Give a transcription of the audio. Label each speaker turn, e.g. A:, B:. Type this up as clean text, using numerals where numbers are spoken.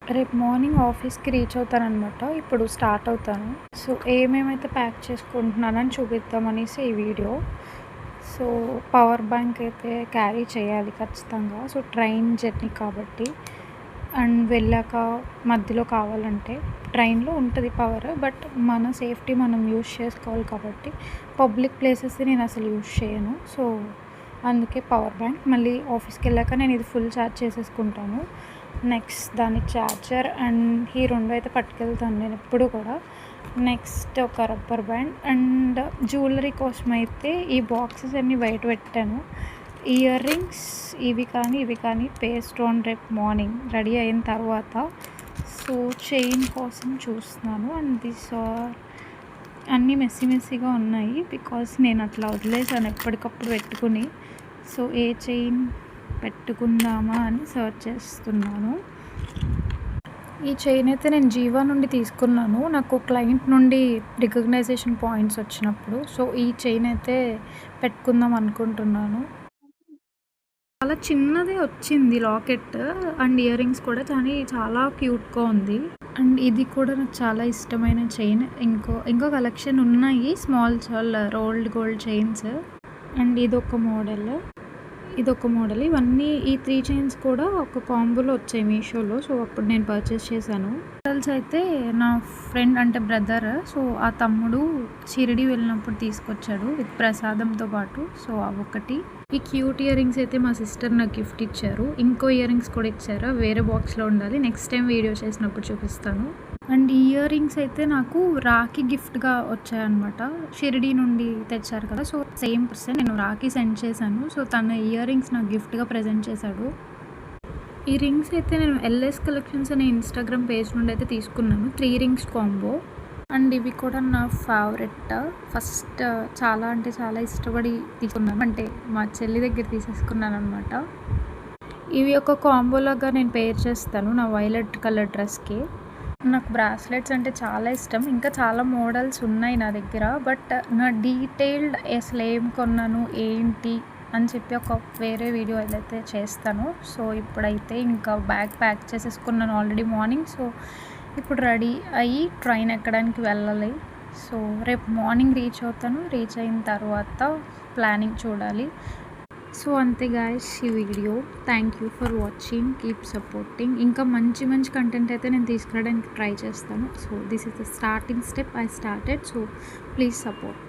A: రేపు మార్నింగ్ ఆఫీస్‌కి రీచ్ అవుతాననమాట. ఇప్పుడు స్టార్ట్ అవుతాను. సో, ఏమేమైతే ప్యాక్ చేసుకుంటున్నానని చూపిద్దామనేసి ఈ వీడియో. సో, పవర్ బ్యాంక్ అయితే క్యారీ చేయాలి ఖచ్చితంగా. సో, ట్రైన్ జర్నీ కాబట్టి. అండ్ వెళ్ళాక మధ్యలో కావాలంటే ట్రైన్‌లో ఉంటది పవర్. బట్ మన సేఫ్టీ మనం యూజ్ చేసుకోవాలి కాబట్టి పబ్లిక్ ప్లేసెస్ నేను అసలు యూజ్ చేయను. సో, అందుకే పవర్ బ్యాంక్. మళ్ళీ ఆఫీస్‌కెళ్ళాక నేను ఇది ఫుల్ ఛార్జ్ చేసేసుకుంటాను. నెక్స్ట్ దాని ఛార్జర్ అండ్ ఈ 2 అయితే పట్టుకెళ్తాను నేను ఎప్పుడు కూడా. నెక్స్ట్ ఒక రబ్బర్ బ్యాండ్ అండ్ జ్యువెలరీ కోసం అయితే ఈ బాక్సెస్ అన్నీ బయట పెట్టాను. ఇయర్ రింగ్స్ ఇవి కానీ పేస్ట్ ఆన్ రేపు మార్నింగ్ రెడీ అయిన తర్వాత. సో, చైన్ కోసం చూస్తున్నాను. అండ్ దిస్ అన్నీ మెస్సీగా ఉన్నాయి. బికాస్ నేను అట్లా వదిలేసాను ఎప్పటికప్పుడు పెట్టుకుని. సో, ఏ చైన్ పెట్టుకుందామా అని సర్చ్ చేస్తున్నాను. ఈ చైన్ అయితే నేను జీవా నుండి తీసుకున్నాను. నాకు క్లయింట్ నుండి రికగ్నైజేషన్ పాయింట్స్ వచ్చినప్పుడు. సో, ఈ చైన్ అయితే పెట్టుకుందాం అనుకుంటున్నాను. చాలా చిన్నదే వచ్చింది లాకెట్ అండ్ ఇయర్ రింగ్స్ కూడా కానీ చాలా క్యూట్‌గా ఉంది. అండ్ ఇది కూడా నాకు చాలా ఇష్టమైన చైన్. ఇంకో కలెక్షన్ ఉన్నాయి small rolled gold chains. And ఇదొక మోడల్. ఇవన్నీ ఈ 3 చైన్స్ కూడా ఒక కాంబోలో వచ్చాయి మీషోలో. సో, అప్పుడు నేను పర్చేస్ చేశాను. మోడల్స్ అయితే నా ఫ్రెండ్ అంటే బ్రదర్. సో, ఆ తమ్ముడు షిరిడి వెళ్ళినప్పుడు తీసుకొచ్చాడు విత్ ప్రసాదంతో పాటు. సో, అవొకటి. ఈ క్యూట్ ఇయర్ రింగ్స్ అయితే మా సిస్టర్ నాకు గిఫ్ట్ ఇచ్చారు. ఇంకో ఇయర్ రింగ్స్ కూడా ఇచ్చారు. వేరే బాక్స్‌లో ఉండాలి. నెక్స్ట్ టైం వీడియో చేసినప్పుడు చూపిస్తాను. అండ్ ఈ ఇయర్ రింగ్స్ అయితే నాకు రాఖీ గిఫ్ట్‌గా వచ్చాయన్నమాట. షిరిడి నుండి తెచ్చారు కదా! సో, సేమ్ పర్సన్ నేను రాఖీ సెండ్ చేశాను. సో, తన ఇయర్ రింగ్స్ నాకు గిఫ్ట్‌గా ప్రెజెంట్ చేశాడు. ఈ రింగ్స్ అయితే నేను ఎల్ఎస్ కలెక్షన్స్ అనే ఇన్‌స్టాగ్రామ్ పేజ్ నుండి అయితే తీసుకున్నాను. 3 రింగ్స్ కాంబో. అండ్ ఇవి కూడా నా ఫేవరెట్. ఫస్ట్ చాలా అంటే చాలా ఇష్టపడి తీసుకున్నాను. అంటే మా చెల్లి దగ్గర తీసేసుకున్నాననమాట. ఇవి ఒక కాంబోలాగా నేను పేర్ చేస్తాను నా వైలెట్ కలర్ డ్రెస్‌కి. నాకు బ్రాస్లెట్స్ అంటే చాలా ఇష్టం. ఇంకా చాలా మోడల్స్ ఉన్నాయి నా దగ్గర. బట్ నా డీటెయిల్డ్ అసలు ఏం కొన్నాను ఏంటి అని చెప్పి ఒక వేరే వీడియో అయితే చేస్తాను. సో, ఇప్పుడైతే ఇంకా బ్యాగ్ ప్యాక్ చేసేసుకున్నాను ఆల్రెడీ మార్నింగ్. సో, ఇప్పుడు రెడీ అయ్యి ట్రైన్ ఎక్కడానికి వెళ్ళాలి. సో, రేపు మార్నింగ్ రీచ్ అవుతాను. రీచ్ అయిన తర్వాత ప్లానింగ్ చూడాలి. సో, అంతే గాయ్స్ ఈ video. Thank you for watching. Keep supporting. ఇంకా మంచి కంటెంట్ అయితే నేను తీసుకురావడానికి ట్రై చేస్తాను. So, this is the starting step I started. So, please support.